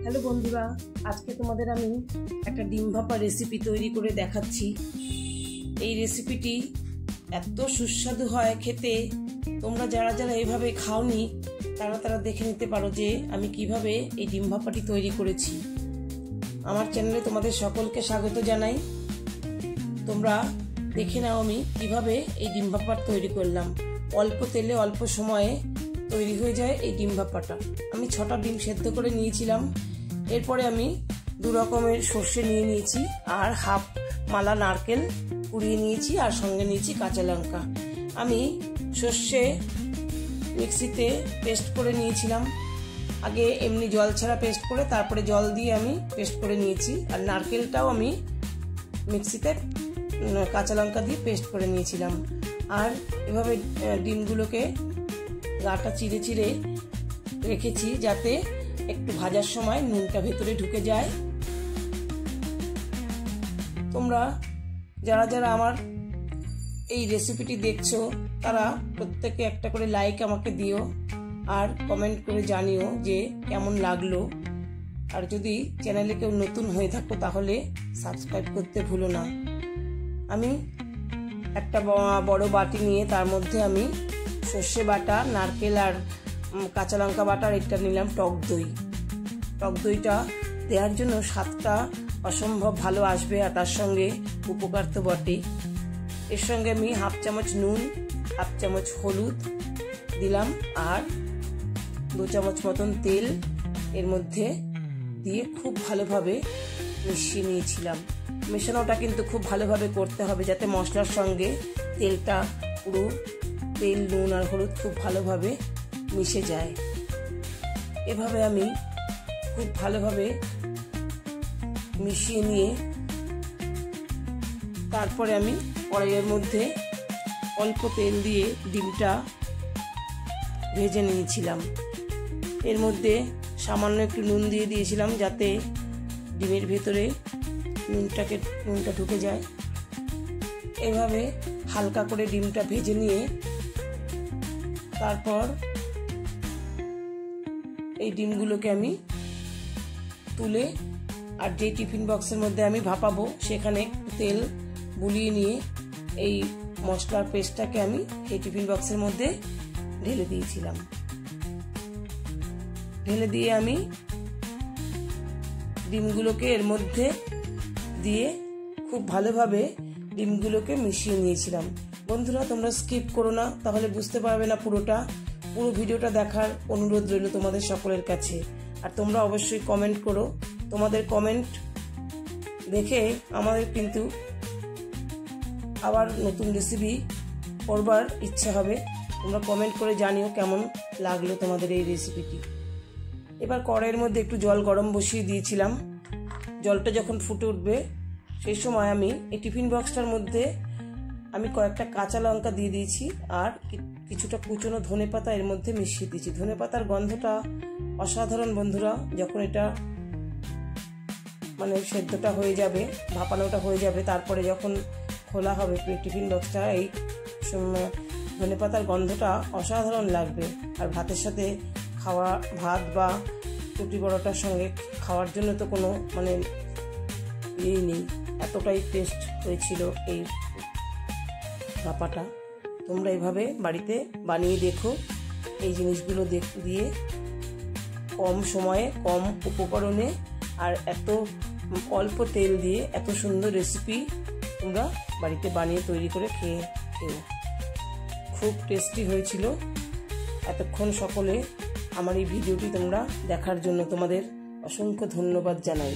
Hello বন্ধুরা, আজকে তোমাদের আমি একটা ডিম ভাপা রেসিপি তৈরি করে দেখাচ্ছি। এই রেসিপিটি এত সুস্বাদু হয় খেতে, তোমরা যারা যারা এইভাবে খাওনি তারা দেখে নিতে পারো যে আমি কিভাবে এই ডিম ভাপাটি তৈরি করেছি। আমার চ্যানেলে তোমাদের সকলকে স্বাগত জানাই। তোমরা দেখে নাও আমি কিভাবে এই ডিম ভাপা তৈরি করলাম। অল্প তেলে অল্প সময়ে তৈরি হয়ে যায় এই ডিম ভাপাটা। আমি 6টা ডিম সেদ্ধ করে নিয়েছিলাম। এরপরে আমি 2 রকমের সর্ষে নিয়ে নিয়েছি আর হাফ মালা নারকেল কুড়িয়ে নিয়েছি আর সঙ্গে নিয়েছি কাঁচা লঙ্কা। আমি সর্ষে মিক্সিতে পেস্ট করে নিয়েছিলাম, আগে এমনি জল ছাড়া পেস্ট করে তারপরে জল দিয়ে আমি পেস্ট করে নিয়েছি। আর নারকেলটাও আমি মিক্সিতে কাঁচা লঙ্কা দিয়ে পেস্ট করে নিয়েছিলাম। আর এভাবে ডিমগুলোকে গাটা চিড়ে চিড়ে রেখেছি যাতে একটু ভাজার সময় নুনটা ভেতরে ঢুকে যায়। তোমরা যারা যারা আমার এই রেসিপিটি দেখছো তারা প্রত্যেকে একটা করে লাইক আমাকে দিও আর কমেন্ট করে জানিও যে কেমন লাগলো। আর যদি চ্যানেলে কেউ নতুন হয়ে থাকো তাহলে সাবস্ক্রাইব করতে ভুলো না। আমি একটা বড় বাটি নিয়ে তার মধ্যে আমি সর্ষে বাটা, নারকেল আর কাঁচা লঙ্কা বাটা আর এটা নিলাম টক দই। টক দইটা দেওয়ার জন্য স্বাদটা অসম্ভব ভালো আসবে আর তার সঙ্গে উপকার তো বটেই। এর সঙ্গে আমি হাফ চামচ নুন, হাফ চামচ হলুদ দিলাম আর 2 চামচ মতন তেল এর মধ্যে দিয়ে খুব ভালোভাবে মিশিয়ে নিয়েছিলাম। মেশানোটা কিন্তু খুব ভালোভাবে করতে হবে যাতে মশলার সঙ্গে তেলটা পুরো তেল, নুন আর হলুদ খুব ভালোভাবে মিশে যায়। এভাবে আমি খুব ভালোভাবে মিশিয়ে নিয়ে তারপরে আমি কড়াইয়ের মধ্যে অল্প তেল দিয়ে ডিমটা ভেজে নিয়েছিলাম। এর মধ্যে সামান্য একটু নুন দিয়ে দিয়েছিলাম যাতে ডিমের ভেতরে নুনটা ঢুকে যায়। এভাবে হালকা করে ডিমটা ভেজে নিয়ে তারপর এই ডিমগুলোকে আমি তুলে আর যে টিফিন বক্সের মধ্যে আমি ভাপাবো সেখানে তেল বুলিয়ে নিয়ে এই মশলার পেস্টটাকে আমি এই টিফিন বক্সের মধ্যে ঢেলে দিয়েছিলাম। ঢেলে দিয়ে আমি ডিমগুলোকে এর মধ্যে দিয়ে খুব ভালোভাবে ডিমগুলোকে মিশিয়ে নিয়েছিলাম। বন্ধুরা, তোমরা স্কিপ করো না, তাহলে বুঝতে পারবে না পুরো ভিডিওটা দেখার অনুরোধ রইল তোমাদের সকলের কাছে। আর তোমরা অবশ্যই কমেন্ট করো, তোমাদের কমেন্ট দেখে আমাদের কিন্তু আবার নতুন রেসিপি করবার ইচ্ছা হবে। তোমরা কমেন্ট করে জানিও কেমন লাগলো তোমাদের এই রেসিপিটি। এবার কড়াইয়ের মধ্যে একটু জল গরম বসিয়ে দিয়েছিলাম। জলটা যখন ফুটে উঠবে সেই সময় আমি এই টিফিন বক্সটার মধ্যে আমি কয়েকটা কাঁচা লঙ্কা দিয়ে দিয়েছি আর কিছুটা কুচনো ধনেপাতা এর মধ্যে মিশিয়ে দিয়েছি। ধনেপাতার গন্ধটা অসাধারণ বন্ধুরা। যখন এটা সেদ্ধটা হয়ে যাবে, ভাপানোটা হয়ে যাবে, তারপরে যখন খোলা হবে টিফিন বক্সটা, এই ধনেপাতার গন্ধটা অসাধারণ লাগবে। আর ভাতের সাথে ভাত বা রুটি পরোটার সঙ্গে খাওয়ার জন্য তো কোনো ইয়েই নেই, এতটাই টেস্ট হয়েছিল এই ভাপাটা। তোমরা এইভাবে বাড়িতে বানিয়ে দেখো। এই জিনিসগুলো দিয়ে কম সময়ে কম উপকরণে আর এত অল্প তেল দিয়ে এত সুন্দর রেসিপি তোমরা বাড়িতে বানিয়ে তৈরি করে খেও। খুব টেস্টি হয়েছিল। এতক্ষণ সকলে আমার এই ভিডিওটি তোমরা দেখার জন্য তোমাদের অসংখ্য ধন্যবাদ জানাই।